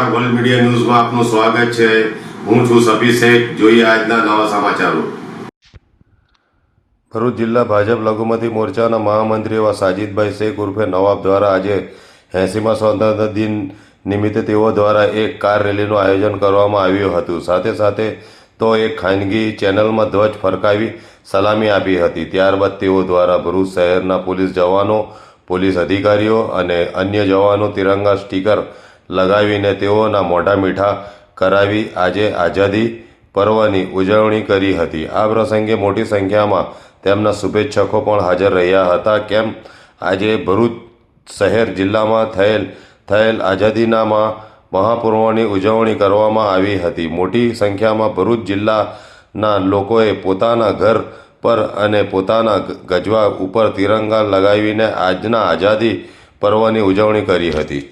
નમસ્કાર, world media ન્યૂઝમાં આપનું સ્વાગત છે। હું છું સફી શેખ। જોઈએ આજના નવા સમાચારો। ભરૂચ જિલ્લા ભાજપ લઘુમતી મોરચાના મહામંત્રી એવા સાજીદભાઈ શેખ ઉર્ફે નવાબ દ્વારા આજે 80મા સ્વાતંત્ર્ય દિન નિમિત્તે તેઓ દ્વારા એક કાર રેલીનું આયોજન કરવામાં આવ્યું હતું। સાથે સાથે તો એક ખાનગી ચેનલમાં ધ્વજ ફરકાવી સલામી આપી હતી। ત્યારબાદ તેઓ દ્વારા ભરૂચ શહેરના પોલીસ જવાનો, પોલીસ અધિકારીઓ અને અન્ય જવાનો તિરંગા સ્ટીકર લગાવીને તેઓના મોઢા મીઠા કરાવી આજે આઝાદી પર્વની ઉજવણી કરી હતી। આ પ્રસંગે મોટી સંખ્યામાં તેમના શુભેચ્છકો પણ હાજર રહ્યા હતા। કેમ આજે ભરૂચ શહેર જિલ્લામાં થયેલ આઝાદીના મહાપર્વની ઉજવણી કરવામાં આવી હતી। મોટી સંખ્યામાં ભરૂચ જિલ્લાના લોકોએ પોતાના ઘર પર અને પોતાના ગજવા ઉપર તિરંગા લગાવીને આજના આઝાદી પર્વની ઉજવણી કરી હતી।